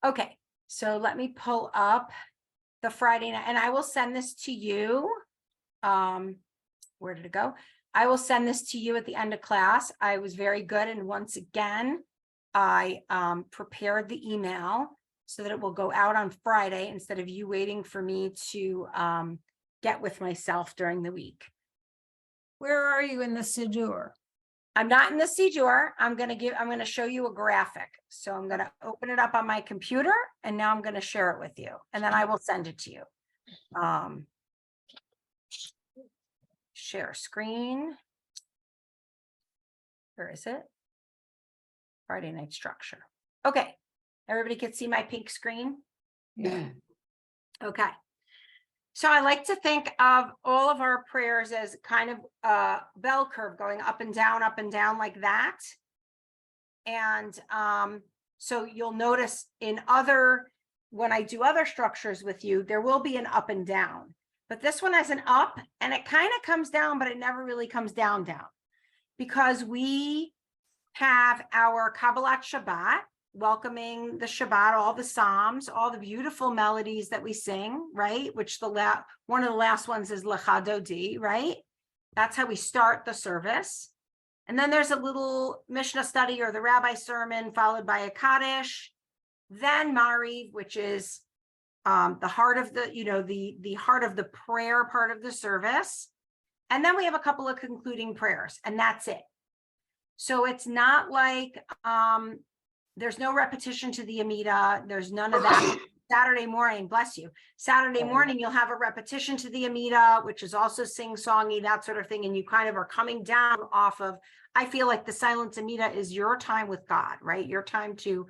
Okay, so let me pull up the Friday night, and I will send this to you. Where did it go? I will send this to you at the end of class. I was very good, and once again, I prepared the email so that it will go out on Friday instead of you waiting for me to get with myself during the week. Where are you in the Siddur? I'm not in the Siddur. I'm going to show you a graphic. So I'm going to open it up on my computer, and now I'm going to share it with you, and then I will send it to you. Share screen. Where is it? Friday night structure. Okay. Everybody can see my pink screen? Yeah. Okay. So I like to think of all of our prayers as kind of a bell curve going up and down like that. And so you'll notice when I do other structures with you, there will be an up and down. But this one has an up, and it kind of comes down, but it never really comes down, because we have our Kabbalat Shabbat, welcoming the Shabbat, all the Psalms, all the beautiful melodies that we sing, right? Which one of the last ones is Lecha Dodi, right? That's how we start the service. And then there's a little Mishnah study or the rabbi sermon, followed by a Kaddish, then Mariv, which is the heart of the heart of the prayer part of the service. And then we have a couple of concluding prayers, and that's it. So it's not like there's no repetition to the Amida. There's none of that. Saturday morning, bless you. Saturday morning, you'll have a repetition to the Amida, which is also sing-songy, that sort of thing. And you kind of are coming down off of, I feel like the silent Amida is your time with God, right? Your time to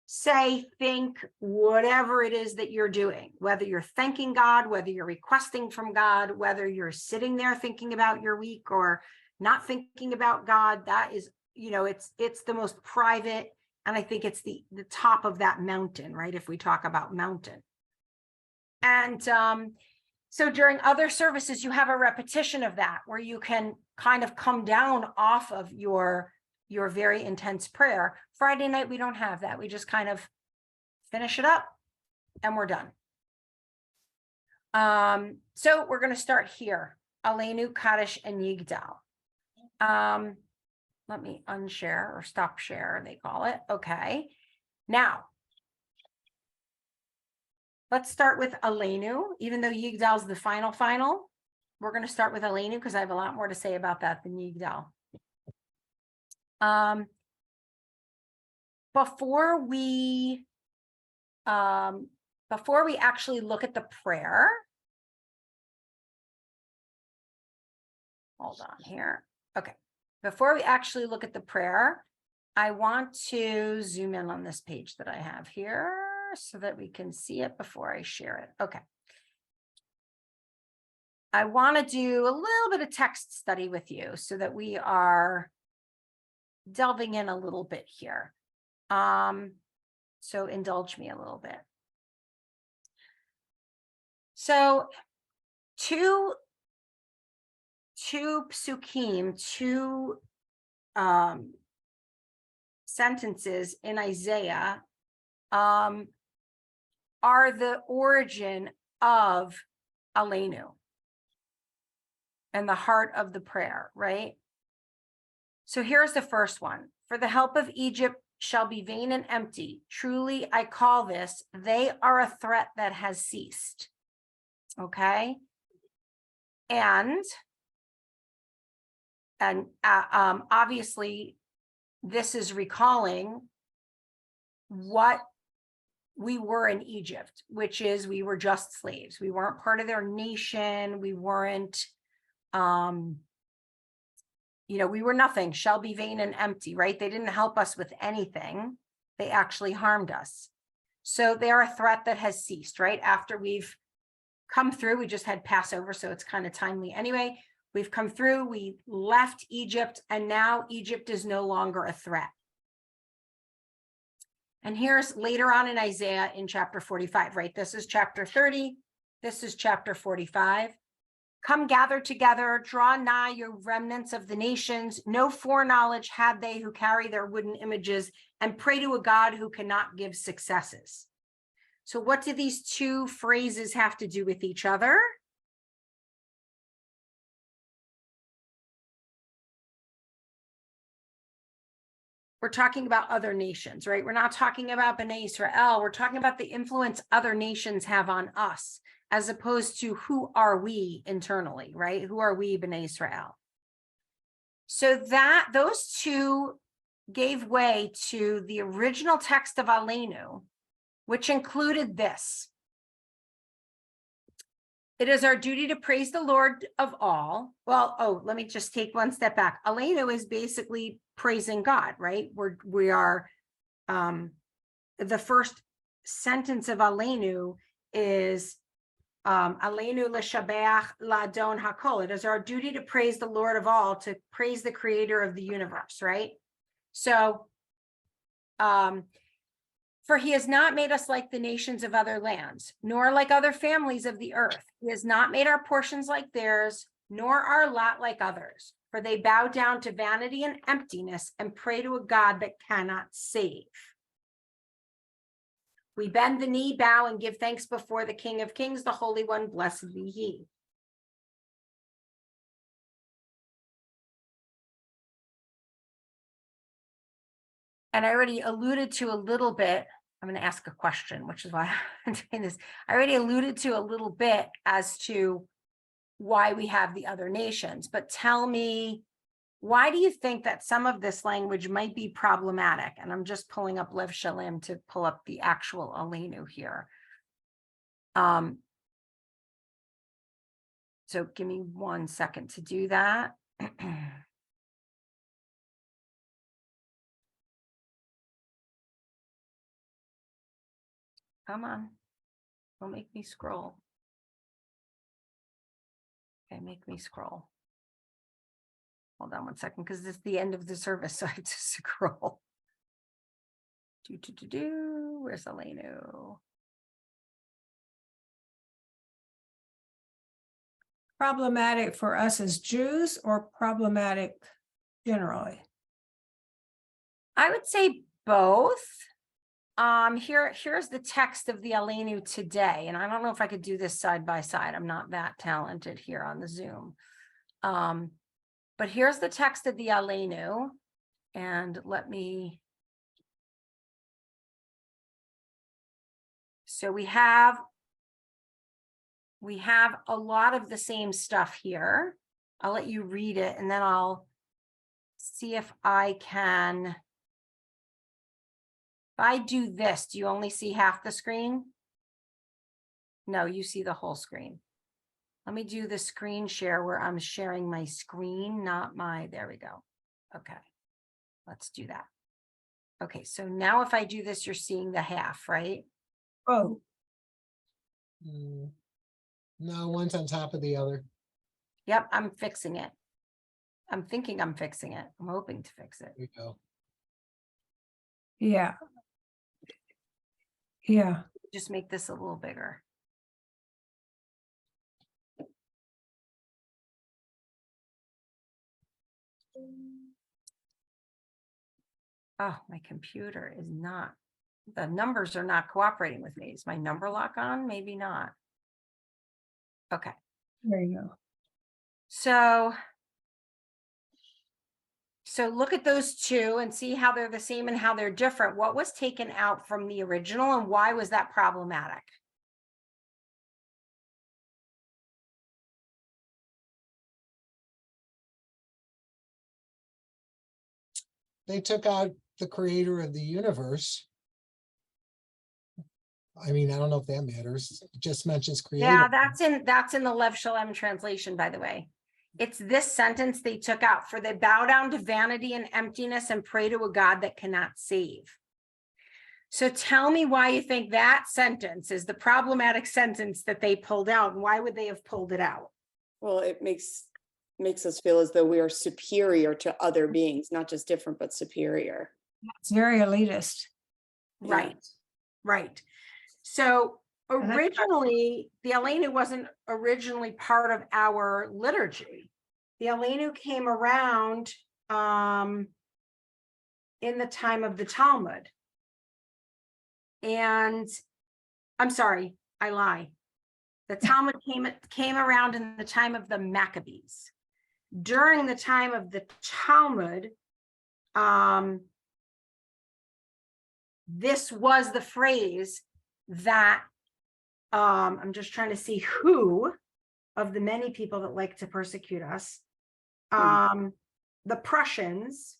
say, think, whatever it is that you're doing, whether you're thanking God, whether you're requesting from God, whether you're sitting there thinking about your week or not thinking about God. That is, it's the most private. And I think it's the top of that mountain, right? If we talk about mountain. And so during other services, you have a repetition of that where you can kind of come down off of your very intense prayer. Friday night, we don't have that. We just kind of finish it up and we're done. So we're going to start here. Aleinu, Kaddish, and Yigdal. Let me unshare or stop share, they call it. Okay. Now, let's start with Aleinu. Even though Yigdal is the final, we're going to start with Aleinu because I have a lot more to say about that than Yigdal. Before we actually look at the prayer, hold on here. Okay. Before we actually look at the prayer, I want to zoom in on this page that I have here so that we can see it before I share it. Okay. I want to do a little bit of text study with you so that we are delving in a little bit here. So indulge me a little bit. So two psukim, two sentences in Isaiah are the origin of Aleinu and the heart of the prayer, right? So here's the first one. For the help of Egypt shall be vain and empty. Truly, I call this, they are a threat that has ceased. Okay? And obviously, this is recalling what we were in Egypt, which is we were just slaves. We weren't part of their nation. We weren't, we were nothing. Shall be vain and empty, right? They didn't help us with anything. They actually harmed us. So they are a threat that has ceased, right? After we've come through, we just had Passover, so it's kind of timely anyway. We've come through, we left Egypt, and now Egypt is no longer a threat. And here's later on in Isaiah in chapter 45, right? This is chapter 30. This is chapter 45. Come gather together, draw nigh, your remnants of the nations. No foreknowledge had they who carry their wooden images and pray to a God who cannot give successes. So what do these two phrases have to do with each other? We're talking about other nations, right? We're not talking about Bnei Israel. We're talking about the influence other nations have on us, as opposed to who are we internally, right? Who are we, Bnei Israel? So that those two gave way to the original text of Aleinu, which included this. It is our duty to praise the Lord of all. Well, let me just take one step back. Aleinu is basically praising God, right? We are, the first sentence of Aleinu is, Aleinu l'shabeach l'adon hakol. It is our duty to praise the Lord of all, to praise the creator of the universe, right? So, for he has not made us like the nations of other lands, nor like other families of the earth. He has not made our portions like theirs, nor our lot like others. For they bow down to vanity and emptiness and pray to a God that cannot save. We bend the knee, bow, and give thanks before the King of Kings, the Holy One, blessed be he. And I already alluded to a little bit, I'm going to ask a question, which is why I'm doing this. I already alluded to a little bit as to why we have the other nations, but tell me, why do you think that some of this language might be problematic? And I'm just pulling up Lev Shalem to pull up the actual Aleinu here. So give me 1 second to do that. Come on, don't make me scroll. Okay, make me scroll. Hold on 1 second, because this is the end of the service, so I have to scroll. Where's Aleinu? Problematic for us as Jews or problematic generally? I would say both. Here's the text of the Aleinu today, and I don't know if I could do this side by side. I'm not that talented here on the Zoom. But here's the text of the Aleinu, and let me. So we have a lot of the same stuff here. I'll let you read it, and then I'll see if I can. If I do this, do you only see half the screen? No, you see the whole screen. Let me do the screen share where I'm sharing my screen, not my, there we go. Okay, let's do that. Okay, so now if I do this, you're seeing the half, right? Oh, No, one's on top of the other. Yep, I'm fixing it. I'm thinking I'm fixing it. I'm hoping to fix it. There you go. yeah. Yeah, Just make this a little bigger. Oh, my computer is not, the numbers are not cooperating with me. Is my number lock on? Maybe not. Okay. there you go. So look at those two and see how they're the same and how they're different. What was taken out from the original and why was that problematic? They took out the creator of the universe. I mean, I don't know if that matters. It just mentions creator. Yeah, that's in the Lev Shalem translation, by the way. It's this sentence they took out. For they bow down to vanity and emptiness and pray to a God that cannot save. So tell me why you think that sentence is the problematic sentence that they pulled out, and why would they have pulled it out? Well, it makes us feel as though we are superior to other beings, not just different, but superior. It's very elitist. Right, right. So Originally, the Aleinu wasn't originally part of our liturgy. The Aleinu came around in the time of the Talmud. And I'm sorry, I lie. The Talmud came around in the time of the Maccabees. During the time of the Talmud, this was the phrase that I'm just trying to see who of the many people that like to persecute us. The Prussians,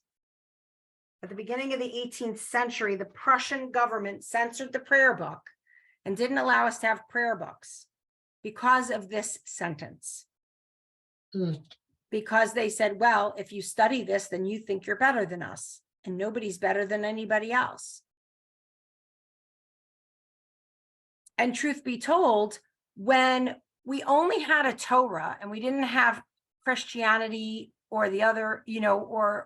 at the beginning of the 18th century, the Prussian government censored the prayer book and didn't allow us to have prayer books because of this sentence. Because they said, well, if you study this, then you think you're better than us, and nobody's better than anybody else. And truth be told, when we only had a Torah and we didn't have Christianity or the other,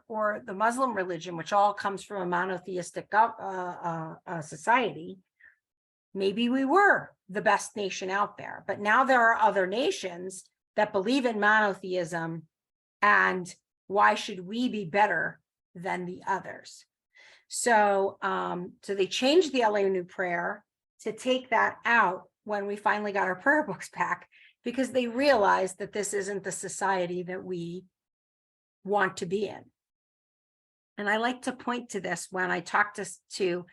or the Muslim religion, which all comes from a monotheistic society, maybe we were the best nation out there. But now there are other nations that believe in monotheism, and why should we be better than the others? So, so they changed the Aleinu prayer to take that out when we finally got our prayer books back, because they realized that this isn't the society that we want to be in. And I like to point to this when I talk to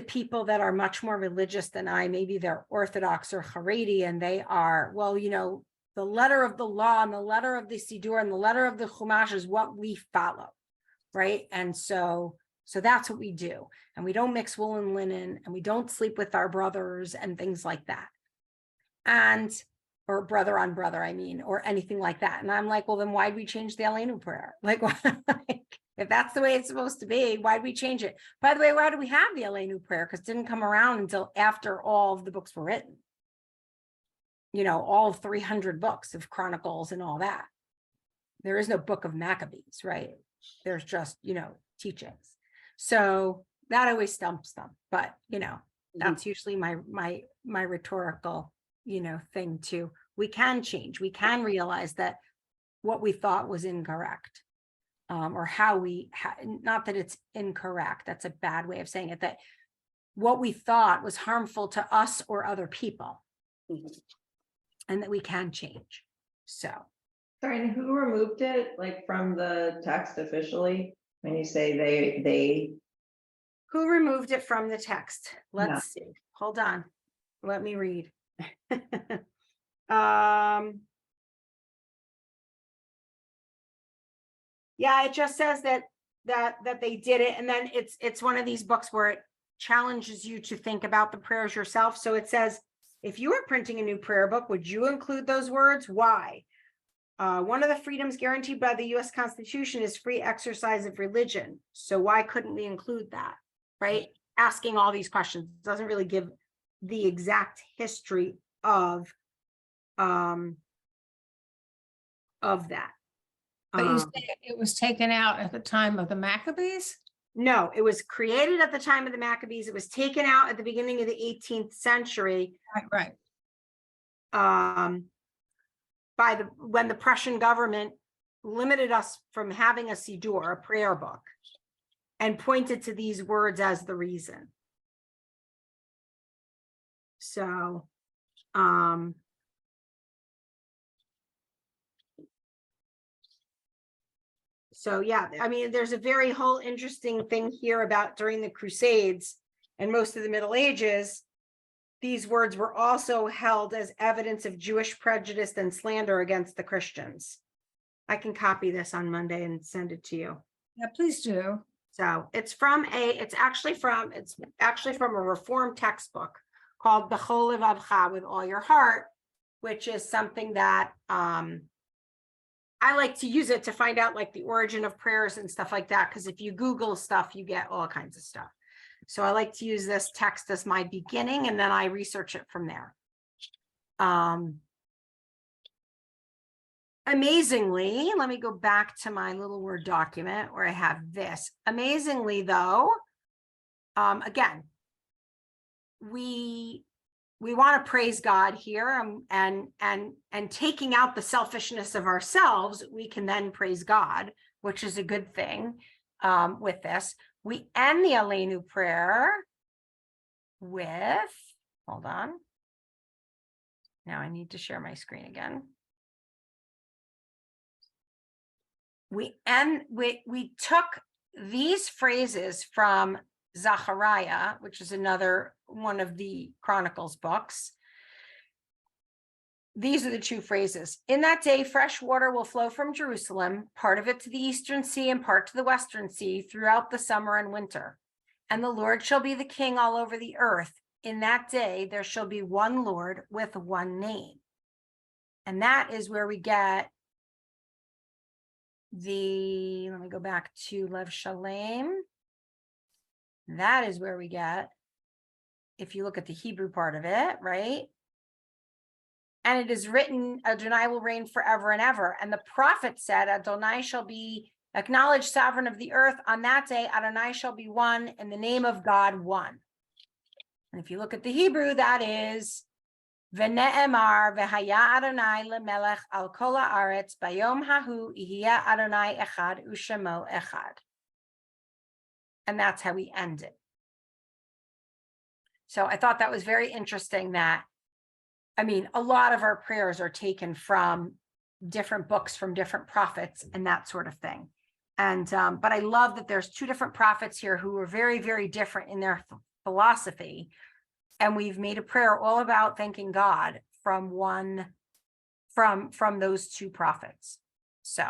people that are much more religious than I. Maybe they're Orthodox or Haredi, and they are, well, the letter of the law and the letter of the Siddur and the letter of the Chumash is what we follow, right? And so that's what we do. And we don't mix wool and linen, and we don't sleep with our brothers and things like that. Or brother on brother, or anything like that. And I'm like, well, then why'd we change the Aleinu prayer? Like, if that's the way it's supposed to be, why'd we change it? By the way, why do we have the Aleinu prayer? Because it didn't come around until after all of the books were written. All 300 books of Chronicles and all that. There is no book of Maccabees, right? There's just, teachings. So that always stumps them. But, that's usually my rhetorical, thing too. We can change. We can realize that what we thought was incorrect, or how not that it's incorrect. That's a bad way of saying it, that what we thought was harmful to us or other people, and that we can change. So. Sorry, and who removed it, like, from the text officially? When you say they. Who removed it from the text? Let's see. Hold on. Let me read. Yeah, it just says that they did it, and then it's one of these books where it challenges you to think about the prayers yourself. So it says, if you were printing a new prayer book, would you include those words? Why? One of the freedoms guaranteed by the U.S. Constitution is free exercise of religion. So why couldn't we include that? Right? Asking all these questions doesn't really give the exact history of that. But you say it was taken out at the time of the Maccabees? No, it was created at the time of the Maccabees. It was taken out at the beginning of the 18th century. Right. When the Prussian government limited us from having a Siddur, a prayer book, and pointed to these words as the reason. So, yeah, there's a very whole interesting thing here about during the Crusades and most of the Middle Ages, these words were also held as evidence of Jewish prejudice and slander against the Christians. I can copy this on Monday and send it to you. Yeah, please do. So it's actually from a Reformed textbook called B'chol Levavcha, with all your heart, which is something that I like to use it to find out, like, the origin of prayers and stuff like that. Because if you Google stuff, you get all kinds of stuff. So I like to use this text as my beginning, and then I research it from there. Amazingly, let me go back to my little Word document where I have this. Amazingly, though, again, we want to praise God here, and taking out the selfishness of ourselves, we can then praise God, which is a good thing. With this, we end the Aleinu prayer with, hold on. Now I need to share my screen again. We took these phrases from Zechariah, which is another one of the Chronicles books. These are the two phrases. In that day, fresh water will flow from Jerusalem, part of it to the eastern sea and part to the western sea, throughout the summer and winter. And the Lord shall be the king all over the earth. In that day, there shall be one Lord with one name. And that is where we get let me go back to Lev Shalem. That is where we get, if you look at the Hebrew part of it, right? And it is written, Adonai will reign forever and ever. And the prophet said, Adonai shall be acknowledged sovereign of the earth. On that day, Adonai shall be one, and the name of God one. And if you look at the Hebrew, that is, V'ne'emar v'haya Adonai lemelech al kol haaretz bayom hahu ihya Adonai echad u'shemo echad. And that's how we end it. So I thought that was very interesting that, I mean, a lot of our prayers are taken from different books, from different prophets and that sort of thing. And, but I love that there's two different prophets here who are very, very different in their philosophy. And we've made a prayer all about thanking God from those two prophets. So,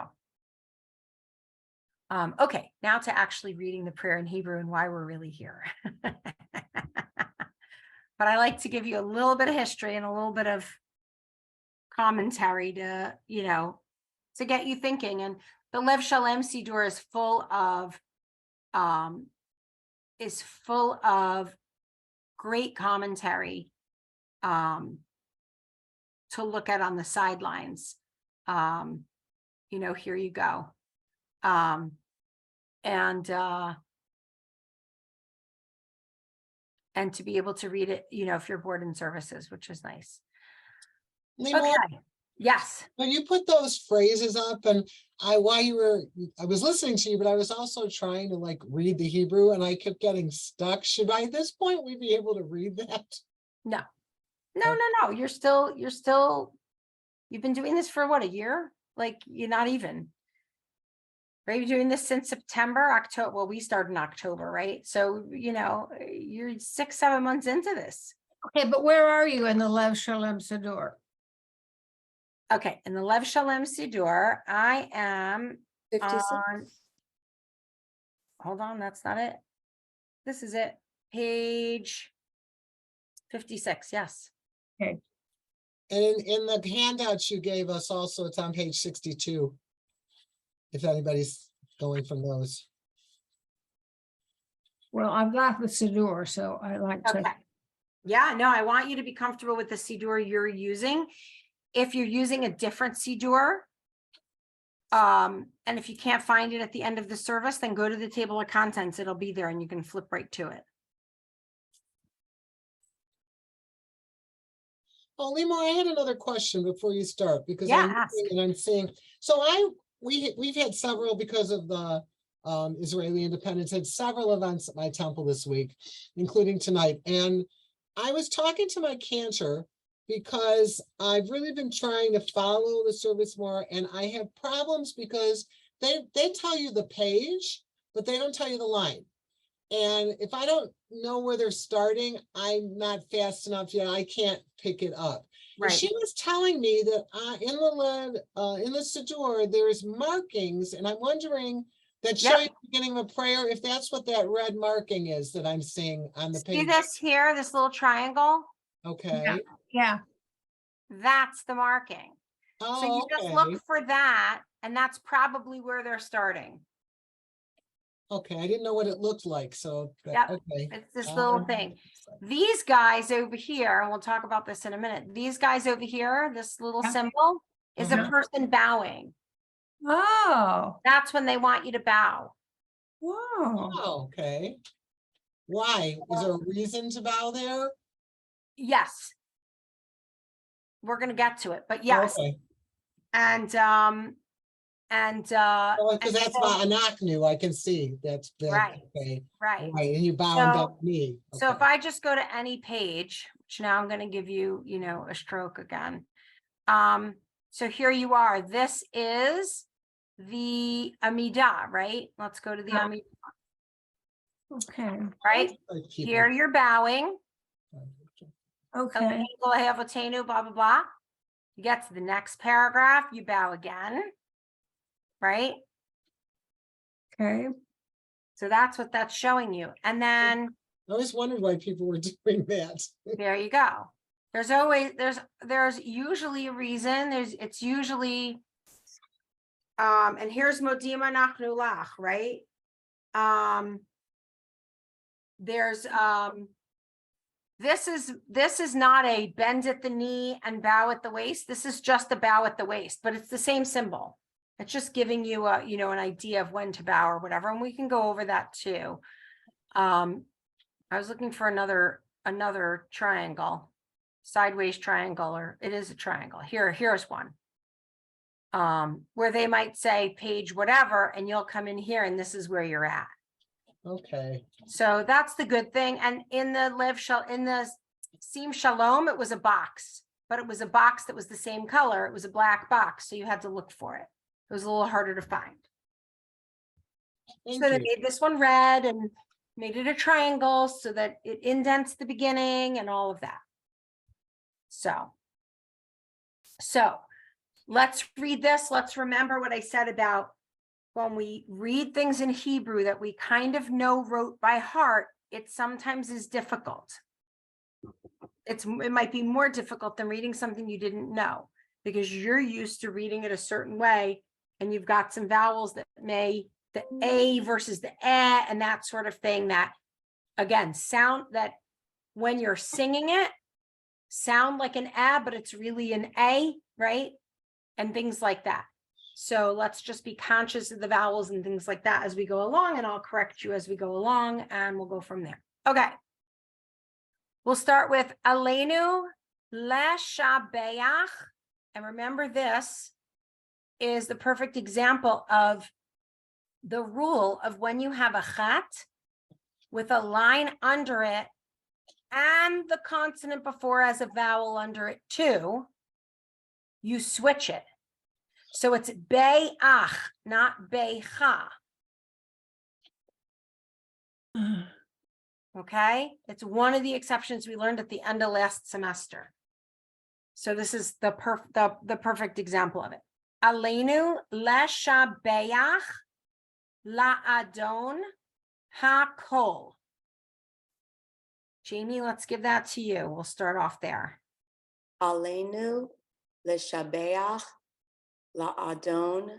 okay, now to actually reading the prayer in Hebrew and why we're really here. But I like to give you a little bit of history and a little bit of commentary to, to get you thinking. And the Lev Shalem Siddur is full of great commentary to look at on the sidelines. Here you go. And to be able to read it, if you're board in services, which is nice. Lymor, Okay. Yes. when you put those phrases up, and I was listening to you, but I was also trying to read the Hebrew, and I kept getting stuck. Should by this point we be able to read that? No. You've been doing this for what, a year? You're not even. Are you doing this since September, October? Well, we started in October, right? So, you're 6-7 months into this. Okay, but where are you in the Lev Shalem Siddur? Okay, in the Lev Shalem Siddur, I am 56. on, hold on, that's not it. This is it. Page 56, yes. And in the handouts you gave us also, it's on page 62. If anybody's going from those. Well, I've got the Siddur, so I like to. Okay. Yeah, no, I want you to be comfortable with the Siddur you're using. If you're using a different Siddur, and if you can't find it at the end of the service, then go to the table of contents. It'll be there and you can flip right to it. Oh, Lymor, I had another question before you start, because Yeah, I'm ask. looking and I'm seeing, so we've had several, because of the Israeli independence, had several events at my temple this week, including tonight. And I was talking to my cantor because I've really been trying to follow the service more, and I have problems because they tell you the page, but they don't tell you the line. And if I don't know where they're starting, I'm not fast enough yet. I can't pick it up. Right. And she was telling me that in the Siddur, there's markings, and I'm wondering that show you the beginning of a prayer, if that's what that red marking is that I'm seeing on the See page. this here, this little triangle? Okay. Yeah. That's the marking. So you Oh, just okay. look for that, and that's probably where they're starting. Okay, I didn't know what it looked like, so Yep. okay. It's this little thing. These guys over here, and we'll talk about this in a minute. These guys over here, this little Yeah. symbol is a Uh-huh. person bowing. Oh, That's when they want you to bow. whoa. Oh, okay. Why? Is there a reason to bow there? Yes. We're gonna get to it, but yes, Okay, and because and that's so- Va'anachnu, I can see that's that. Right. Okay, right. right, and you bow and So- bend the knee. So if Okay. I just go to any page, which now I'm going to give you, a stroke again. So here you are. This is the Amidah, right? Let's go to the Yeah. Amidah, Okay, right? I keep Here it. you're bowing. okay, Blah, blah, blah. You get to the next paragraph, you bow again, right? okay. So that's what that's showing you. And then I always wondered why people were doing that. there you go. There's always, there's usually a reason. It's usually, and here's Modima Nachnu Lach, right? There's, this is not a bend at the knee and bow at the waist. This is just a bow at the waist, but it's the same symbol. It's just giving you a, an idea of when to bow or whatever, and we can go over that too. I was looking for another triangle, sideways triangle, or it is a triangle. Here's one. Where they might say page whatever, and you'll come in here and this is where you're at. Okay, So that's the good thing. And in the Seam Shalom, it was a box, but it was a box that was the same color. It was a black box, so you had to look for it. It was a little harder to find. thank So they you. made this one red and made it a triangle so that it indents the beginning and all of that. So let's read this. Let's remember what I said about when we read things in Hebrew that we kind of know rote by heart, it sometimes is difficult. It might be more difficult than reading something you didn't know because you're used to reading it a certain way and you've got some vowels that the A versus the eh and that sort of thing that, again, sound that when you're singing it, sound like an eh, but it's really an A, right? And things like that. So let's just be conscious of the vowels and things like that as we go along, and I'll correct you as we go along, and we'll go from there. Okay. We'll start with Aleinu leshabeach. And remember, this is the perfect example of the rule of when you have a chat with a line under it and the consonant before as a vowel under it too, you switch it. So it's be'ach, not be'cha. Okay, it's one of the exceptions we learned at the end of last semester. So this is the perfect example of it. Aleinu leshabeach la'adon hakol. Jamie, let's give that to you. We'll start off there. Aleinu leshabeach la'adon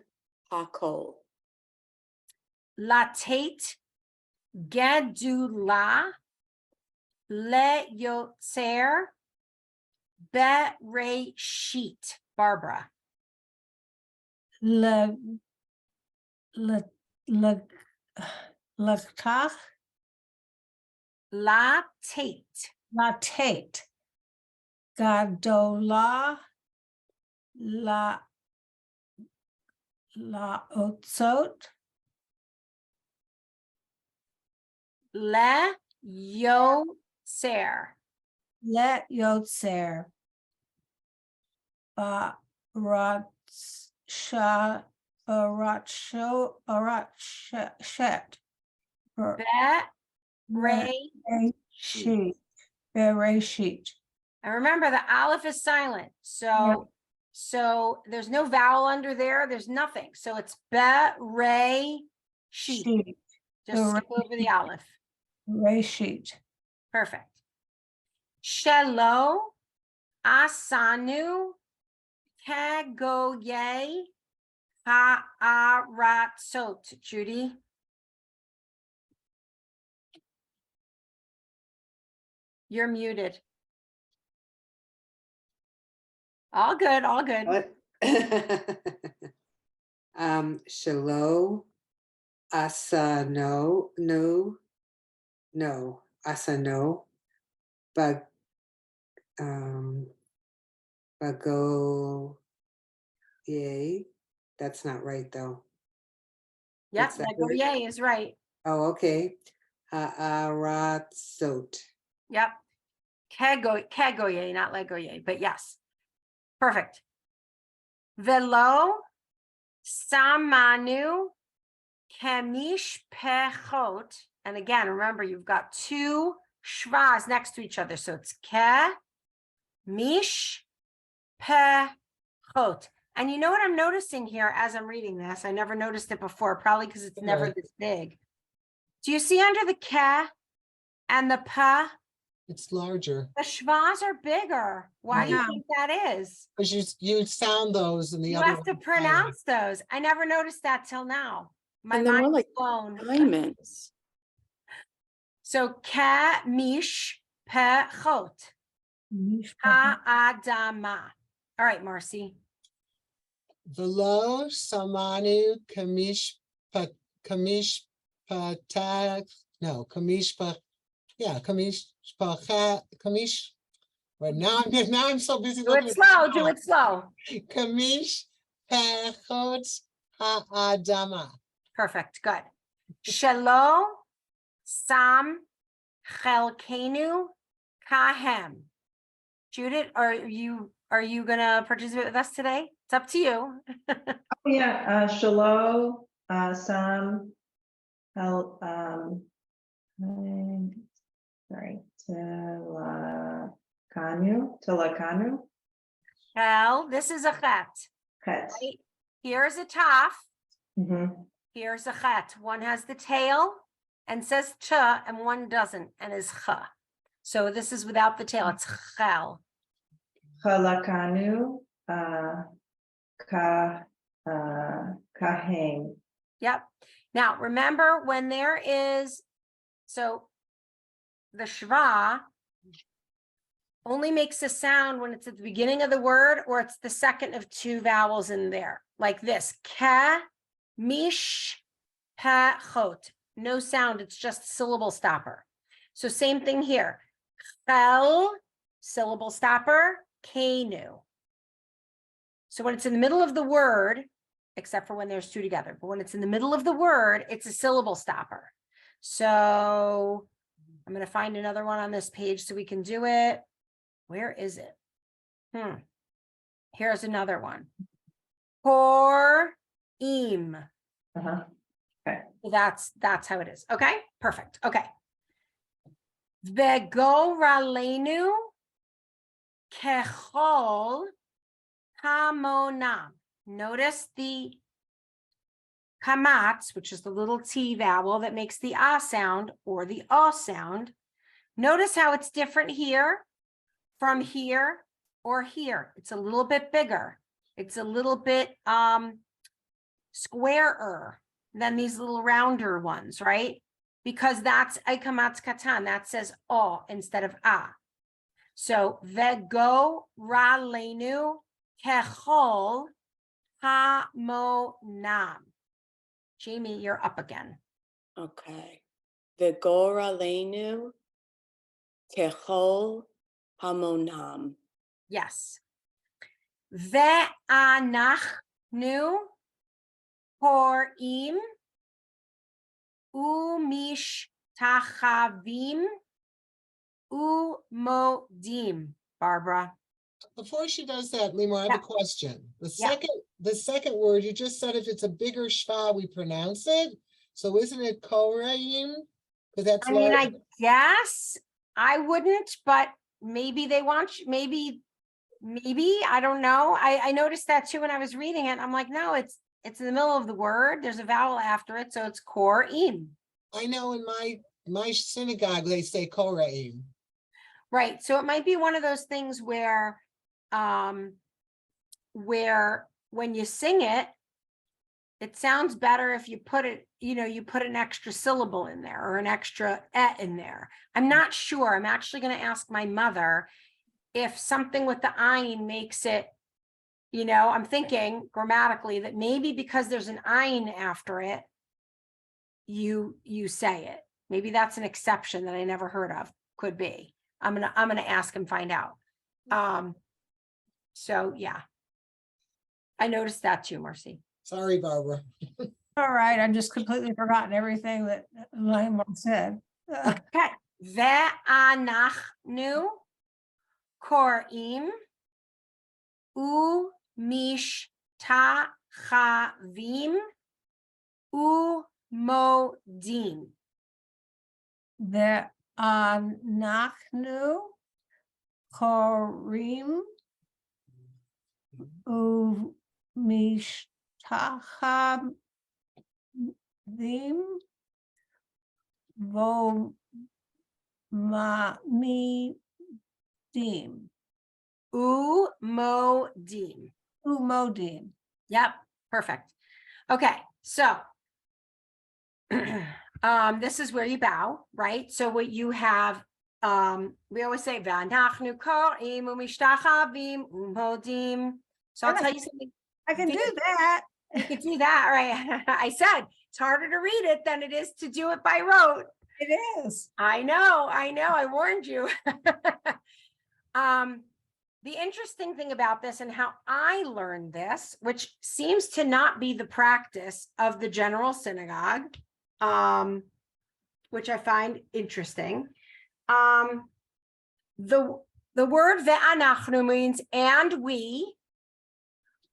hakol. Latet gedula leyotzer bereshit. Barbara. Lektach, Latet. latate, gadola, laotzot, Leyotzer. let yotzer, baratsha, baratshet, Bereshit. bereshit. And remember, the aleph is silent. So there's no vowel under there. There's nothing. So it's bereshit. Sheet, Just skip over the aleph. bereshit. Perfect. Shelo asanu kegoye ha'aratzot. Judy. You're muted. All good, all good. What? Shalo, Asano, no, no, asa no, bag, bago, yay, that's not right though. Yep, What's that word? Legoye is right. Oh, okay. Ha'aratzot. Yep. Kegoye, not Legoye, but yes. Perfect. Velo samanu kemish pechot. And again, remember, you've got two shvas next to each other. So it's ke, mish, pechot. And you know what I'm noticing here as I'm reading this? I never noticed it before, probably because it's never Right. this big. Do you see under the ke and the pe, It's larger, the shvas are bigger? Why do you Yeah. think that is? because you sound those and the You other. have to one's higher. pronounce those. I never noticed that till now. My And they're more mind's like blown. diamonds. So ka mish pechot ha'adama. All right, Marcy. Velo samanu kamish patak, no, kamish but now I'm so busy Do looking it at the slow. Do small. it slow. Kamish pechot ha'adama. Perfect. Good. Shelo sam chelkenu kahem. Judith, are you gonna participate with us today? It's up to you. Oh, yeah, Shalom, Sam, sorry, Telakanu, Well, this is a chet. Chet. Right? Here's a taf. Mhm. Here's a chet. One has the tail and says ch, and one doesn't, and is ch. So this is without the tail. It's chel. Chalakanu, Kaheng. Yep. Now remember when there is, so the shva only makes a sound when it's at the beginning of the word or it's the second of two vowels in there, like this. Ka, mish, pa, chot. No sound, it's just syllable stopper. So same thing here. Chel, syllable stopper, kenu. So when it's in the middle of the word, except for when there's two together, but when it's in the middle of the word, it's a syllable stopper. So I'm going to find another one on this page so we can do it. Where is it? Here's another one. Por im. Uh-huh. That's how it is. Okay, perfect. Okay. Vegoralenu kechol hamonam. Notice the kamatz, which is the little T vowel that makes the ah sound or the ah sound. Notice how it's different here from here or here. It's a little bit bigger. It's a little bit squarer than these little rounder ones, right? Because that's a kamatz katan. That says ah instead of ah. So vego ralenu kechol hamonam. Jamie, you're up again. Okay. Vigoralenu kechol hamonam. Yes. Ve'anachnu porim umishtahavim umodim. Barbara. Before she does that, Lymor, I have Yeah. a question. The Yeah. second word, you just said if it's a bigger shva, we pronounce it. So isn't it koreim? Because that's I mean, large. I guess I wouldn't, but maybe they want you, maybe, I don't know. I noticed that too when I was reading it. I'm like, no, it's in the middle of the word. There's a vowel after it, so it's korim. I know in my synagogue, they say koreim. Right. So it might be one of those things where when you sing it, it sounds better if you put it, you put an extra syllable in there or an extra et in there. I'm not sure. I'm actually going to ask my mother if something with the ayin makes it, I'm thinking grammatically that maybe because there's an ayin after it, you say it. Maybe that's an exception that I never heard of. Could be. I'm gonna ask and find out. So yeah. I noticed that too, Marcy. Sorry, Barbara. All right, I've just completely forgotten everything that Lymor said. Okay. Ve'anachnu korim umishtachavim umodim. Ve'anachnu korim umishtachavim vo'madim. Umodim. Umodim. Yep, perfect. Okay, so this is where you bow, right? So what you have, we always say "V'anachnu korim umishtachavim umodim." So I'll tell you something. I can do that. You can do that, right? I said it's harder to read it than it is to do it by rote. It is. I know, I warned you. The interesting thing about this and how I learned this, which seems to not be the practice of the general synagogue, which I find interesting. The word ve'anachnu means and we.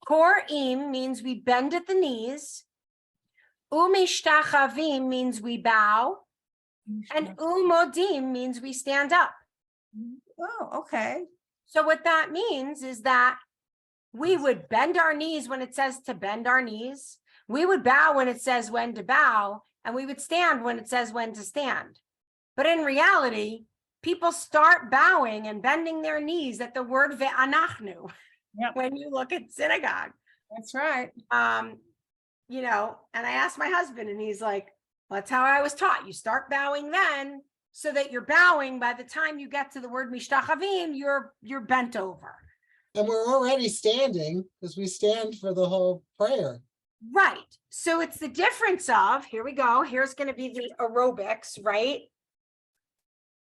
Korim means we bend at the knees. Umishtachavim means we bow. And umodim means we stand up. Oh, okay. So what that means is that we would bend our knees when it says to bend our knees. We would bow when it says when to bow, and we would stand when it says when to stand. But in reality, people start bowing and bending their knees at the word ve'anachnu. Yep. When you look at synagogue. That's right. You know, and I asked my husband and he's like, well, that's how I was taught. You start bowing then, so that you're bowing by the time you get to the word mishtachavim, you're bent over. And we're already standing because we stand for the whole prayer. Right. So it's the difference of, here we go. Here's going to be the aerobics, right?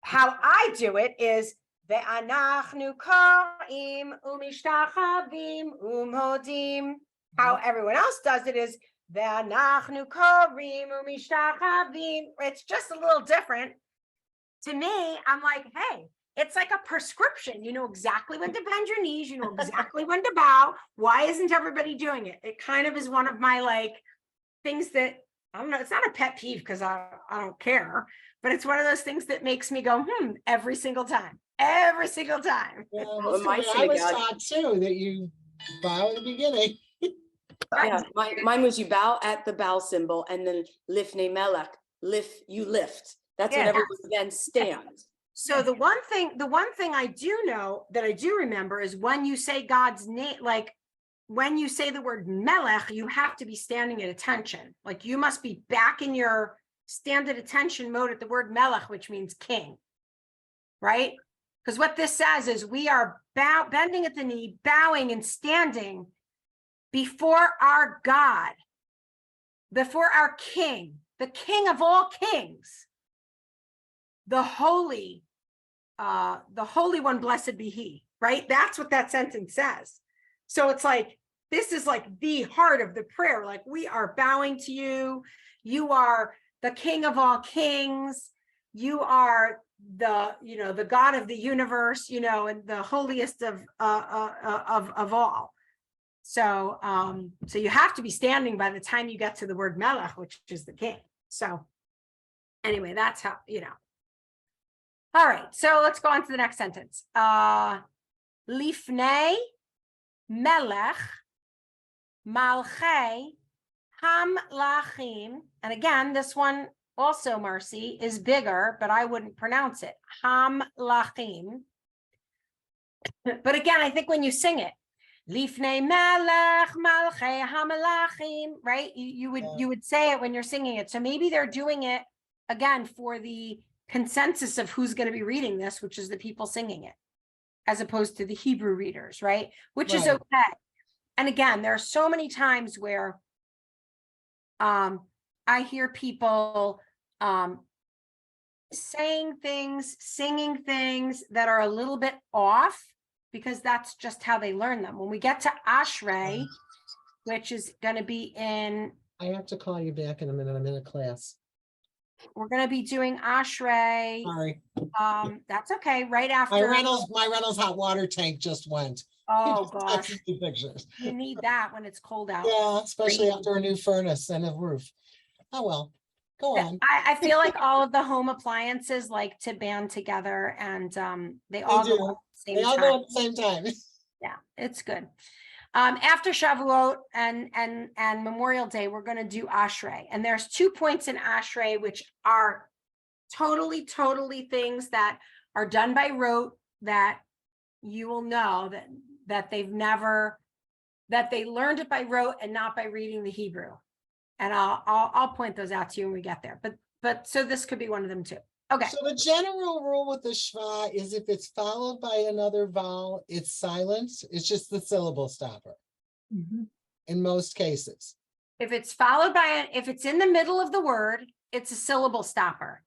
How I do it is ve'anachnu korim umishtachavim umodim. How everyone else does it is ve'anachnu korim umishtachavim. It's just a little different. To me, I'm like, hey, it's like a prescription. You know exactly when to bend your knees. You know exactly when to bow. Why isn't everybody doing it? It kind of is one of my like things that, I don't know, it's not a pet peeve because I don't care, but it's one of those things that makes me go, every single time. Every single time. Yeah, Well, that's the my way I was synagogue- taught too, that you bow in the beginning. Yeah, mine was you bow at the bow symbol and then lifnei melech, you lift. That's Yeah. when everyone then stands. So the one thing I do know that I do remember is when you say God's name, like when you say the word melech, you have to be standing at attention. Like you must be back in your stand at attention mode at the word melech, which means king, right? Because what this says is we are bending at the knee, bowing and standing before our God, before our King, the King of all kings, the Holy One, blessed be He, right? That's what that sentence says. So it's like, this is like the heart of the prayer. Like we are bowing to you. You are the King of all kings. You are the God of the universe, and the holiest of all. So, so you have to be standing by the time you get to the word melech, which is the king. So anyway, that's how, All right, so let's go on to the next sentence. Lifnei melech malchei hamlachim. And again, this one also, Marcy, is bigger, but I wouldn't pronounce it. Hamlachim. But again, I think when you sing it, Lifnei melech malchei hamalachim, right? You would say it when you're singing it. So maybe they're doing it again for the consensus of who's going to be reading this, which is the people singing it, as opposed to the Hebrew readers, right? Which is Right. okay. And again, there are so many times where I hear people saying things, singing things that are a little bit off, because that's just how they learn them. When we get to Ashrei, which is going to be in, I have to call you back in a minute. I'm in a class. we're going to be doing Ashrei. Sorry. That's okay. Right My after. Reynolds hot water tank just went. Oh, He just gosh. texted me pictures. You need that when it's cold out. Yeah, especially Freezing. after a new furnace and a roof. Oh, well, go on. I feel like all of the home appliances like to band together, and they all go do. at the They same all time. go at the same time. Yeah, it's good. After Shavuot and Memorial Day, we're going to do Ashrei, and there's 2 points in Ashrei which are totally things that are done by rote, that you will know that they learned it by rote and not by reading the Hebrew. And I'll point those out to you when we get there. But so this could be one of them too. Okay. So the general rule with the Shva is if it's followed by another vowel, it's silent. It's just the syllable stopper in most cases. If it's followed by if it's in the middle of the word, it's a syllable stopper.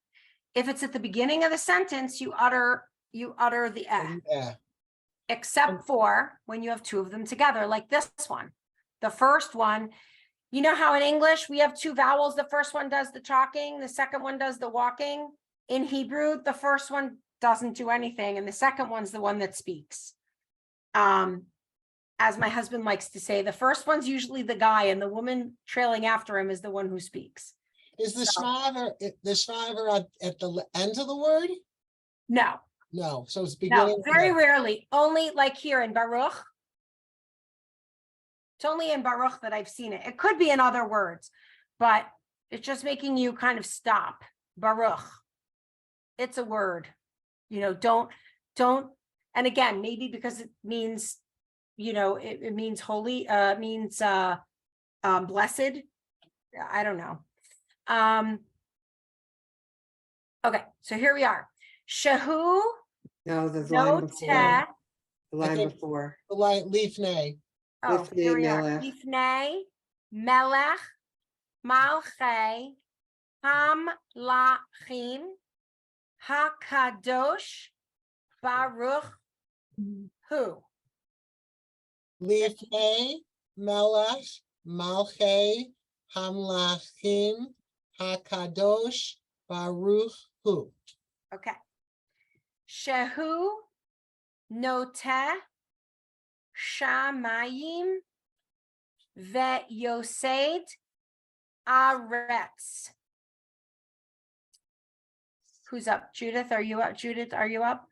If it's at the beginning of the sentence, you utter the eh. Yeah. Except for when you have 2 of them together, like this one. The first one, you know how in English we have 2 vowels. The first one does the talking, the second one does the walking. In Hebrew, the first one doesn't do anything, and the second one's the one that speaks. As my husband likes to say, the first one's usually the guy, and the woman trailing after him is the one who speaks. Is the Shva ever at the end of the word? No, No. So it's beginning. very rarely. Only like here in Baruch. It's only in Baruch that I've seen it. It could be in other words, but it's just making you kind of stop. Baruch. It's a word. Don't. And again, maybe because it means, it means holy, means blessed. I don't know. Okay, so here we are. Shahu No, the no line before, te. the line think- before. The line leaf nay. Oh, here we are. Melech. Lifnei melech malchei hamlachim hakadosh baruch hu. Leaf nay melech malchei hamlachim hakadosh baruch hu. Okay. Shehu noteh shamayim ve'yosed aretz. Who's up? Judith, are you up? Judith, are you up?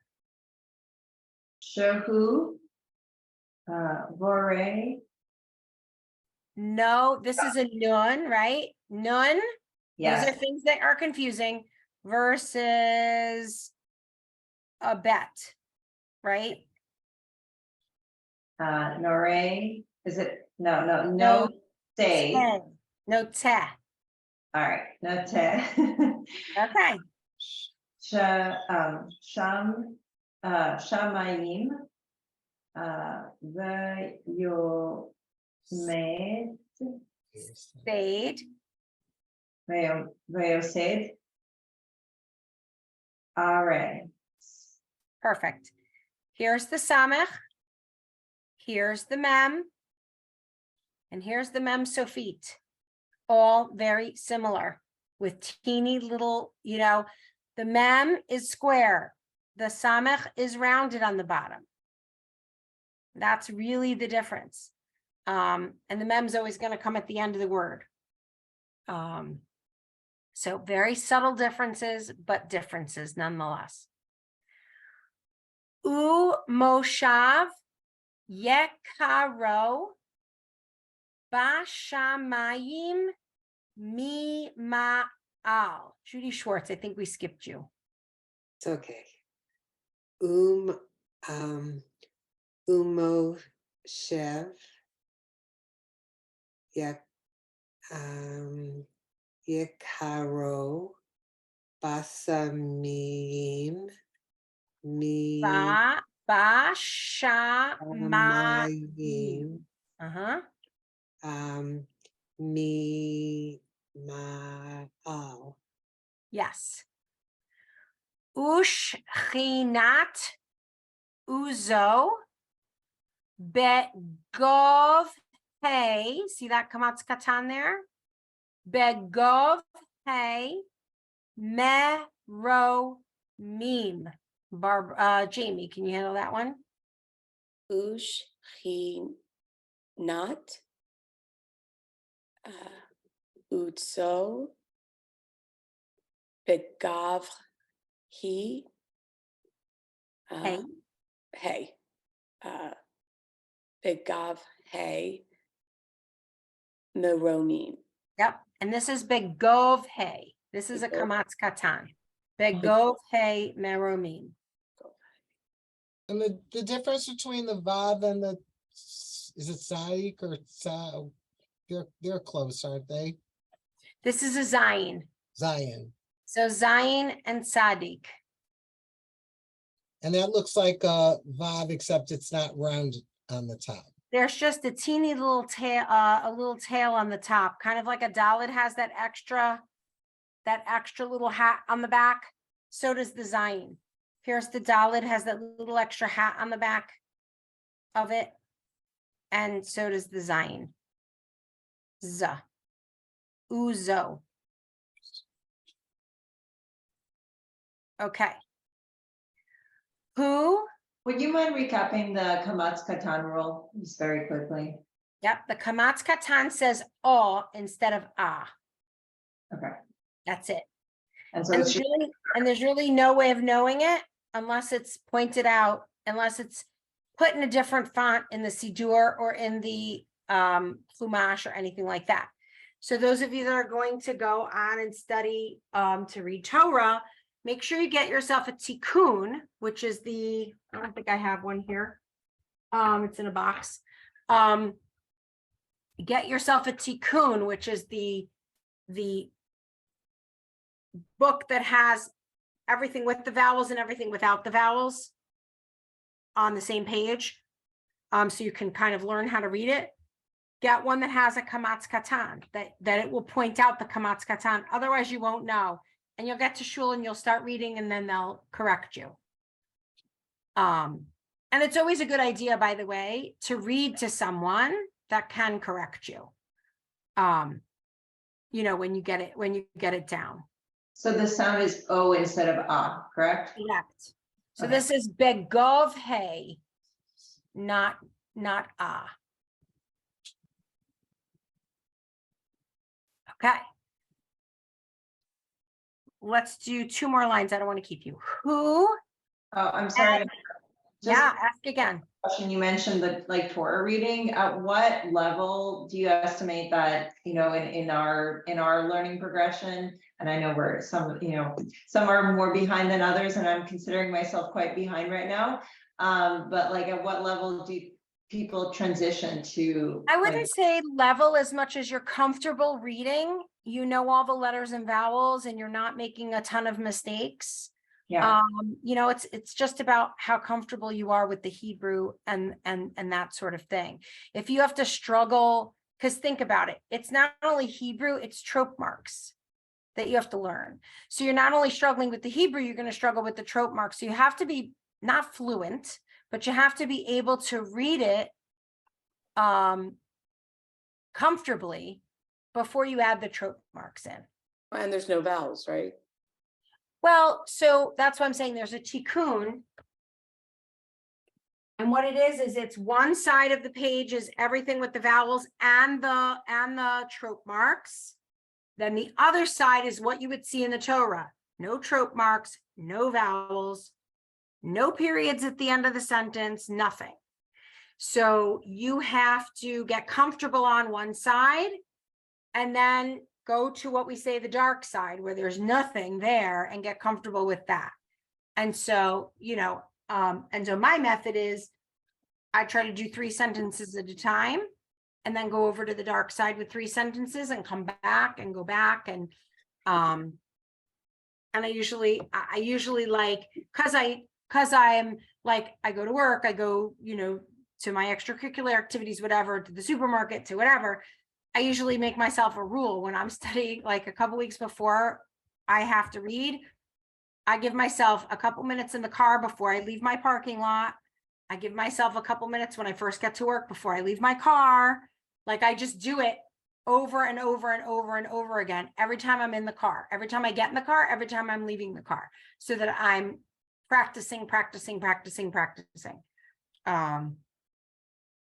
Shehu, Vore, No, this is a nun, right? Nun. Those yes, are things that are confusing versus a bet, right? Nore, is it, no, No, say, all No te. right, no te. Okay. Sham, Shamayim, Veyomed, Spade. Veyosed, Are. Perfect. Here's the samech. Here's the mem. And here's the mem sofit. All very similar with teeny little, the mem is square. The samech is rounded on the bottom. That's really the difference. And the mem's always going to come at the end of the word. So very subtle differences, but differences nonetheless. U moshav yekaro bashamayim mi ma'al. Judy Schwartz, I think we skipped you. It's okay. Umoshev. Yekaro basamim mi Bashamayim. amayim mi ma'al. Yes. Ushchinat uzo begov hey. See that kamatz katan there? Begov hey mero meme. Jamie, can you handle that one? Ush, he, not. Utso. Begav, he. Hey. Hey. Begav, hey. Meromim. Yep. And this is begov hey. This is a Begov. kamatz katan. Begov hey meromim. And the difference between the Vav and the, is it Saik or Sa? They're close, aren't they? This is a Zayin. Zion. So Zayin and Sadiq. And that looks like a Vav, except it's not round on the top. There's just a teeny little tail, a little tail on the top, kind of like a Dalit has that extra little hat on the back. So does the Zayin. Here's the Dalit has that little extra hat on the back of it. And so does the Zayin. Z. Uzo. Okay. Who? Would you mind recapping the Kamatz Katan rule just very quickly? Yep, the Kamatz Katan says "o" instead of "ah." Okay. That's it. And so And it's there's really no way of knowing it unless it's pointed out, unless it's put in a different font in the Sidur or in the Chumash or anything like that. So those of you that are going to go on and study to read Torah, make sure you get yourself a tikkun, which is the, I don't think I have one here. It's in a box. Get yourself a tikkun, which is the book that has everything with the vowels and everything without the vowels on the same page. So you can kind of learn how to read it. Get one that has a kamatz katan, that it will point out the kamatz katan. Otherwise you won't know. And you'll get to shul and you'll start reading and then they'll correct you. And it's always a good idea, by the way, to read to someone that can correct you. You know, when you get it down. so the sound is O instead of ah, correct? Correct. So Okay. this is begov hey, not ah. Okay. Let's do 2 more lines. I don't want to keep you. Who? Oh, I'm sorry. Just Yeah, ask again. question, you mentioned the like Torah reading. At what level do you estimate that, you know, in our learning progression? And I know we're some are more behind than others, and I'm considering myself quite behind right now. But like at what level do people transition to? I wouldn't like, say level as much as you're comfortable reading. You know all the letters and vowels and you're not making a ton of mistakes. yeah, You know, it's just about how comfortable you are with the Hebrew and that sort of thing. If you have to struggle, because think about it, it's not only Hebrew, it's trope marks that you have to learn. So you're not only struggling with the Hebrew, you're going to struggle with the trope marks. So you have to be not fluent, but you have to be able to read it comfortably before you add the trope marks in. And there's no vowels, right? Well, so that's why I'm saying there's a tikkun. And what it is it's one side of the page is everything with the vowels and the trope marks. Then the other side is what you would see in the Torah. No trope marks, no vowels, no periods at the end of the sentence, nothing. So you have to get comfortable on one side and then go to what we say the dark side where there's nothing there and get comfortable with that. And so, you know, and so my method is I try to do 3 sentences at a time and then go over to the dark side with 3 sentences and come back and go back. And I usually like, cause I'm like, I go to work, I go, you know, to my extracurricular activities, whatever, to the supermarket, to whatever. I usually make myself a rule when I'm studying, like a couple weeks before I have to read, I give myself a couple minutes in the car before I leave my parking lot. I give myself a couple minutes when I first get to work before I leave my car. Like I just do it over and over and over and over again, every time I'm in the car, every time I get in the car, every time I'm leaving the car, so that I'm practicing.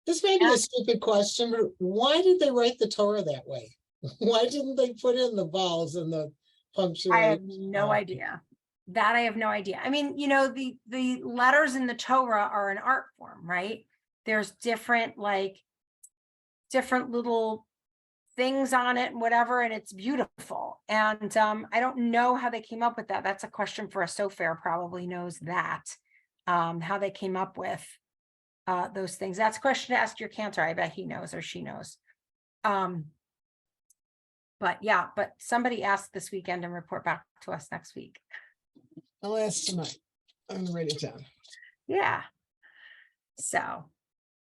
This may be Yeah. a stupid question, but why did they write the Torah that way? Why didn't they put in the vowels and the punctuation? I have no idea. That I have no idea. I mean, you know, the letters in the Torah are an art form, right? There's different different little things on it and whatever, and it's beautiful. And I don't know how they came up with that. That's a question for a Sofair, probably knows that, how they came up with those things. That's a question to ask your cantor. I bet he knows or she knows. But yeah, but somebody asked this weekend and report back to us next week. I'll ask tonight. I'm gonna write it down. Yeah. So,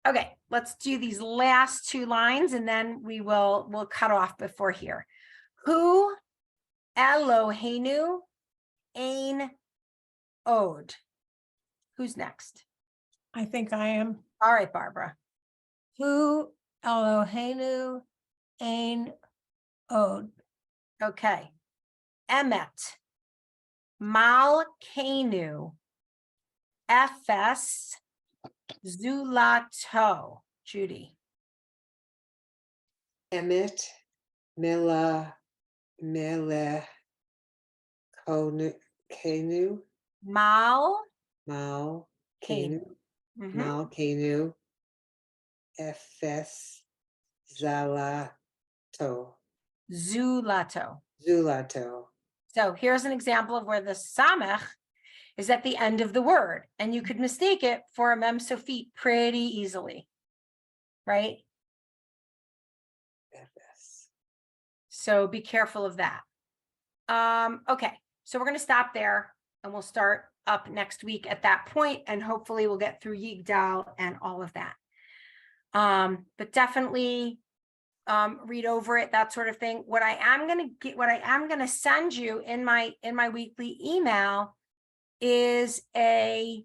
okay, let's do these last two lines and then we'll cut off before here. Hu Eloheinu ein od. Who's next? I think I am. All right, Barbara. Hu Eloheinu ein od. Okay. Emet Malkeinu Ephes Zulato. Judy. Emet Mela Mele Kenu Mal Mal Kenu. Kenu Mal Kenu Efes Zalato Zulato. Zulato. So here's an example of where the samech is at the end of the word, and you could mistake it for a mem sofit pretty easily, right? Efes. So be careful of that. Okay, so we're going to stop there and we'll start up next week at that point, and hopefully we'll get through Yigdal and all of that. But definitely read over it, that sort of thing. What I am going to send you in my weekly email is I'm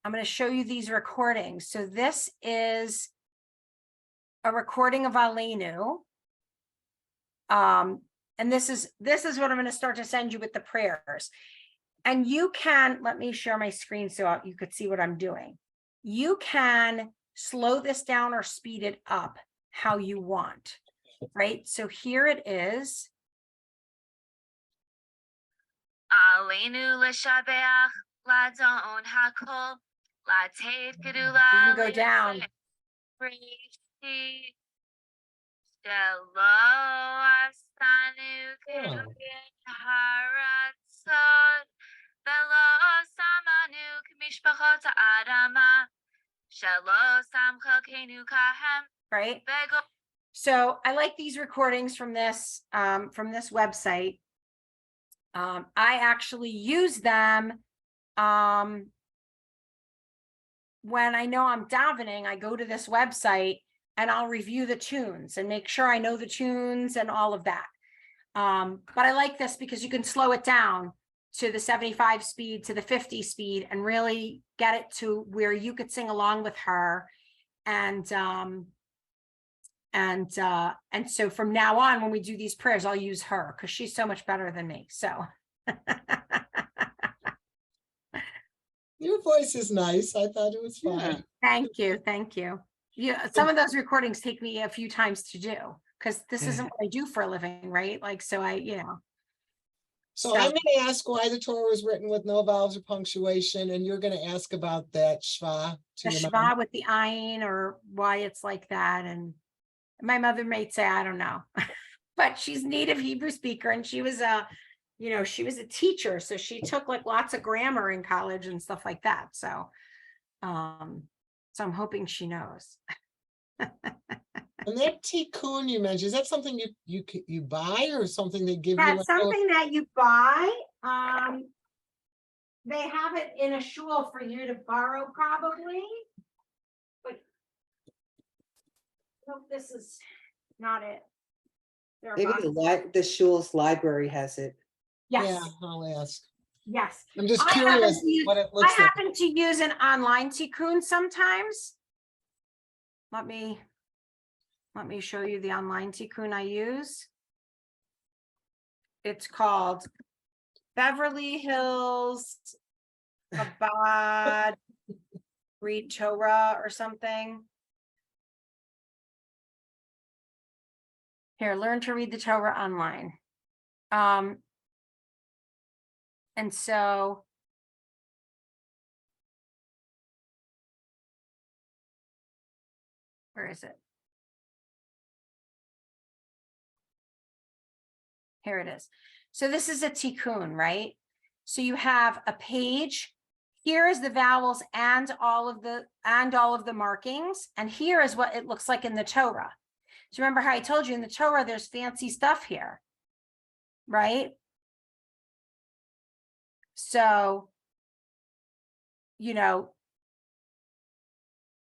going to show you these recordings. So this is a recording of Aleinu. And this is what I'm going to start to send you with the prayers. And you can, let me share my screen so you could see what I'm doing. You can slow this down or speed it up how you want, right? So here it is. Aleinu l'shabeach ladon hakol latev gedula. You can go down. Shelo asanu kedugin haratzot velo samanu k'mishpachot ha'adama shelo samchel kenu kahem. Right. So I like these recordings from this website. I actually use them when I know I'm davening. I go to this website and I'll review the tunes and make sure I know the tunes and all of that. But I like this because you can slow it down to the 75 speed, to the 50 speed, and really get it to where you could sing along with her. And so from now on, when we do these prayers, I'll use her because she's so much better than me. So Your voice is nice. I thought it was fine. thank you. Yeah, some of those recordings take me a few times to do because this isn't what I do for a living, right? Like, so So I'm going to ask why the Torah was written with no vowels or punctuation, and you're going to ask about that shva to the your shva mom. with the ayin, or why it's like that. And my mother might say, I don't know, but she's native Hebrew speaker, and she was a teacher, so she took like lots of grammar in college and stuff like that. So I'm hoping she knows. And that tikkun you mentioned, is that something you buy or something they give you? That's like, something that you buy. They have it in a shul for you to borrow, probably. But no, this is not it. There are Maybe boxes. the shul's library has it. Yes. Yeah, I'll ask. Yes. I'm just I happen curious to use- what it I looks like. happen to use an online tikkun sometimes. Let me show you the online tikkun I use. It's called Beverly Hills Chabad Read Torah or something. Here, learn to read the Torah online. And so where is it? Here it is. So this is a tikkun, right? So you have a page. Here is the vowels and all of the markings. And here is what it looks like in the Torah. So remember how I told you in the Torah, there's fancy stuff here, right? So,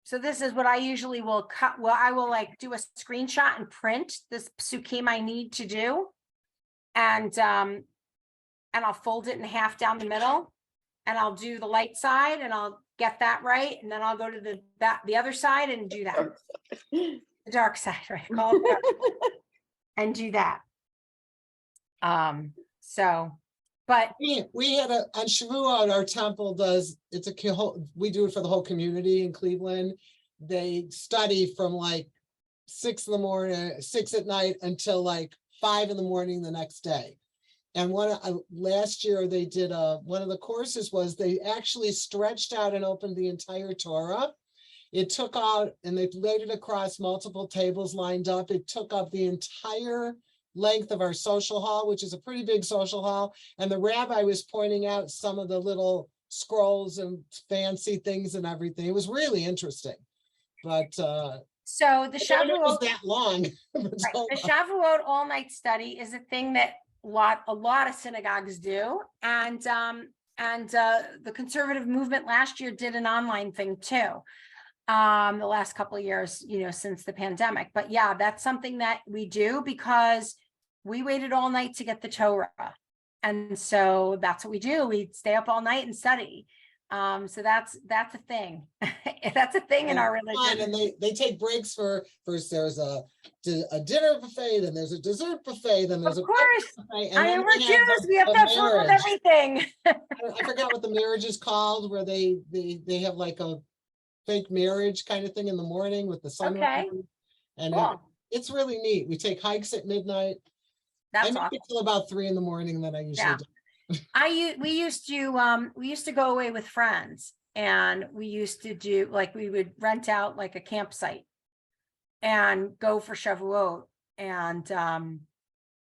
so this is what I usually will cut. Well, I will like do a screenshot and print this psukim I need to do. And I'll fold it in half down the middle, and I'll do the light side, and I'll get that right, and then I'll go to the other side and do that. The dark side, right? Call it dark side, and do that. So, but We had on Shavuot, our temple does, we do it for the whole community in Cleveland. They study from like 6 in the morning, 6 at night until like 5 in the morning the next day. And last year they did one of the courses was they actually stretched out and opened the entire Torah. It took out, and they laid it across multiple tables lined up. It took up the entire length of our social hall, which is a pretty big social hall. And the rabbi was pointing out some of the little scrolls and fancy things and everything. It was really interesting. But so the I didn't know it was Shavuot, that long. right, the Shavuot all night study is a thing that a lot of synagogues do, and the conservative movement last year did an online thing too. The last couple of years, since the pandemic. But yeah, that's something that we do because we waited all night to get the Torah. And so that's what we do. We stay up all night and study. So that's a thing. That's a thing in our religion. And they take breaks for first there's a dinner buffet, then there's a dessert buffet, then there's Of course. buffet, and I mean, then we're they have Jews. We have to have fun with marriage. everything. I forgot what the marriage is called, where they have like a fake marriage kind of thing in the morning with the sun. Okay. And Cool. it's really neat. We take hikes at midnight. I That's make awesome. it till about 3 in the morning, then I usually do. We used to go away with friends, and we used to do like, we would rent out like a campsite and go for Shavuot, and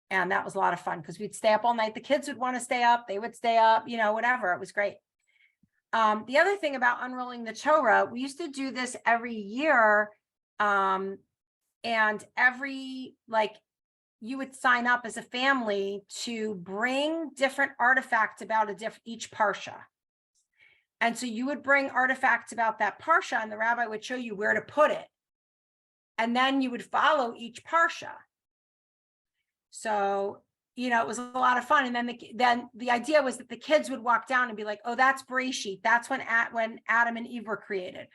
that was a lot of fun because we'd stay up all night. The kids would want to stay up, they would stay up, whatever. It was great. The other thing about unrolling the Torah, we used to do this every year, and you would sign up as a family to bring different artifacts about each parsha. And so you would bring artifacts about that parsha, and the rabbi would show you where to put it. And then you would follow each parsha. So, it was a lot of fun. And then the idea was that the kids would walk down and be like, oh, that's Bereshit. That's when Adam and Eve were created.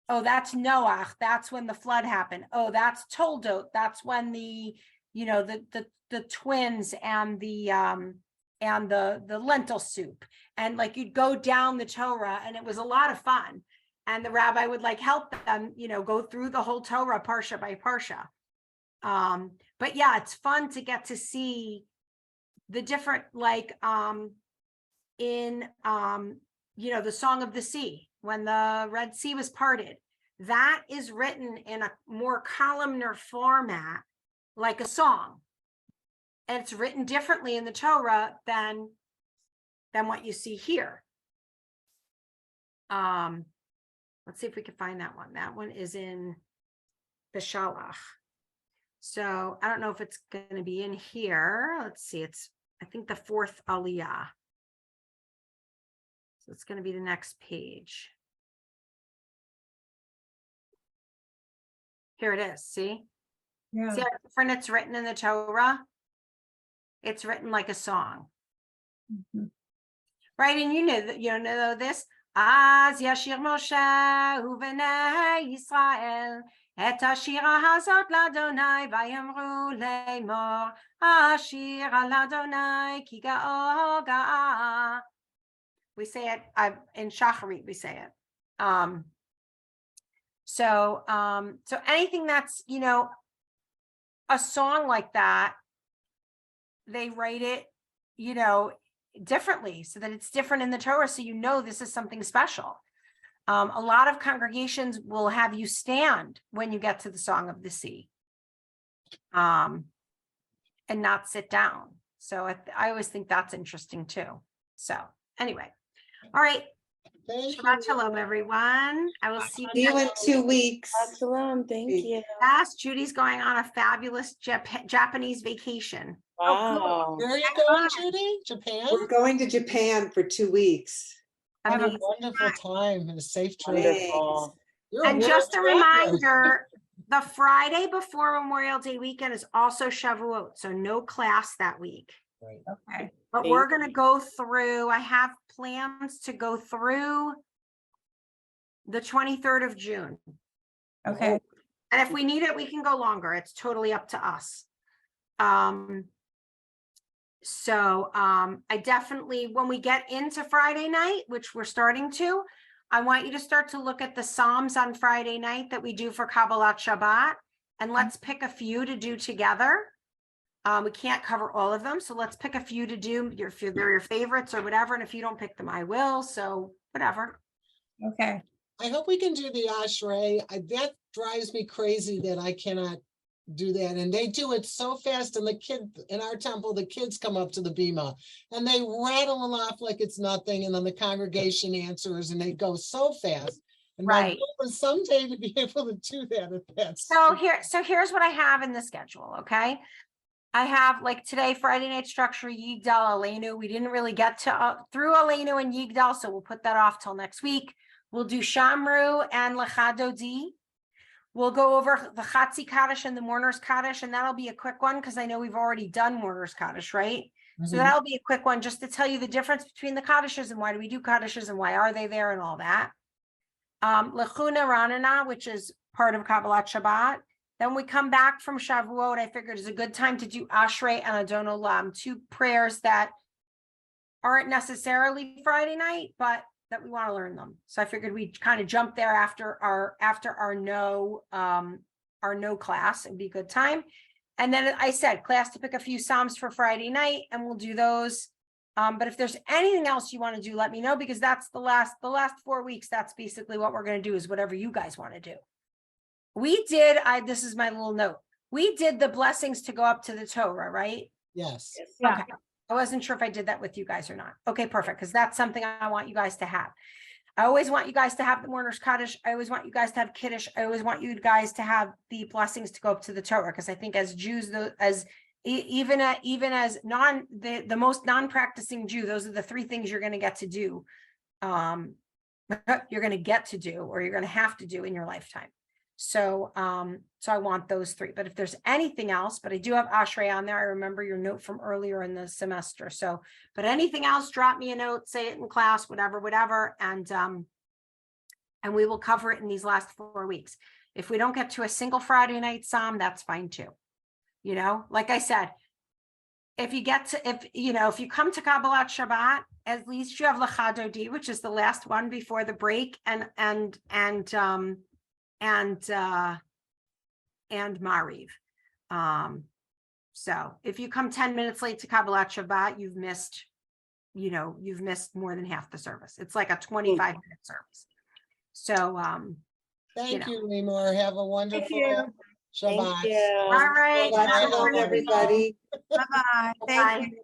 Oh, that's Noach. That's when the flood happened. Oh, that's Toldot. That's when the twins and the lentil soup, and like you'd go down the Torah, and it was a lot of fun. And the rabbi would like help them, go through the whole Torah parsha by parsha. But yeah, it's fun to get to see the different, like in the Song of the Sea, when the Red Sea was parted, that is written in a more columnar format, like a song. And it's written differently in the Torah than what you see here. Let's see if we can find that one. That one is in Beshalach. So I don't know if it's going to be in here. Let's see. I think the 4th Aliyah. So it's going to be the next page. Here it is. See? Yeah. See how different it's written in the Torah? It's written like a song. Mhm. right? And you know this. Az yashir Moshe uvenei Yisrael et hashira hazot ladonai vayamru Lymor ashir ladonai ki ga'o ga'a. We say it in Shacharit. We say it. So anything that's, a song like that, they write it, differently so that it's different in the Torah. So, this is something special. A lot of congregations will have you stand when you get to the Song of the Sea, and not sit down. So I always think that's interesting too. So anyway, all right. Thank Shabbat you. shalom, everyone. I will see See you you in next 2 weeks. Shalom, thank Hey. you. class. Judy's going on a fabulous Japanese vacation. Wow. Where are you going, Judy? Japan? We're going to Japan for 2 weeks. I have Have a a wonderful time and a safe trip. Wonderful. You're a And world just a traveler. reminder, the Friday before Memorial Day weekend is also Shavuot, so no class that week. Right. Okay. But we're going to go through, I have plans to go through the 23rd of June. Okay. And if we need it, we can go longer. It's totally up to us. I definitely, when we get into Friday night, which we're starting to, I want you to start to look at the Psalms on Friday night that we do for Kabbalat Shabbat, and let's pick a few to do together. We can't cover all of them, so let's pick a few to do. If they're your favorites or whatever, and if you don't pick them, I will. So whatever. Okay. I hope we can do the Ashrei. That drives me crazy that I cannot do that. And they do it so fast. And the kid in our temple, the kids come up to the bima and they rattle it off like it's nothing. And then the congregation answers and they go so fast. And my Right. goal is someday to be able to do that. If that's So here's what I have in the schedule. Okay. I have, like, today, Friday night structure, Yigdal, Aleinu. We didn't really get to through Aleinu and Yigdal, so we'll put that off till next week. We'll do Shamru and Lechadodi. We'll go over the Chatzi Kaddish and the Mourner's Kaddish, and that'll be a quick one because I know we've already done Mourner's Kaddish, right? So Mhm. that'll be a quick one just to tell you the difference between the Kaddishes and why do we do Kaddishes and why are they there and all that. Lechuna Ranana, which is part of Kabbalat Shabbat. Then we come back from Shavuot. I figured it's a good time to do Ashrei and Adon Olam, two prayers that aren't necessarily Friday night, but that we want to learn them. So I figured we'd kind of jump there after our no class. It'd be a good time. And then I said class to pick a few Psalms for Friday night, and we'll do those. But if there's anything else you want to do, let me know, because that's the last 4 weeks. That's basically what we're going to do, is whatever you guys want to do. We did, this is my little note. We did the blessings to go up to the Torah, right? Yes. Yeah. Okay. I wasn't sure if I did that with you guys or not. Okay, perfect. Because that's something I want you guys to have. I always want you guys to have the Mourner's Kaddish. I always want you guys to have Kiddush. I always want you guys to have the blessings to go up to the Torah. Because I think as Jews, even as the most non-practicing Jew, those are the three things you're going to get to do. You're going to get to do, or you're going to have to do in your lifetime. So I want those three. But if there's anything else, but I do have Ashrei on there. I remember your note from earlier in the semester. So, but anything else, drop me a note, say it in class, whatever. And we will cover it in these last 4 weeks. If we don't get to a single Friday night Psalm, that's fine too. Like I said, if you come to Kabbalat Shabbat, at least you have Lechadodi, which is the last one before the break, and Mariv. So if you come 10 minutes late to Kabbalat Shabbat, you've missed more than half the service. It's like a 25-minute service. So Thank you, Lymor. Have a wonderful Shabbat. Thank you. all right. Shabbat shalom, everybody. Bye-bye. Bye. Thank you.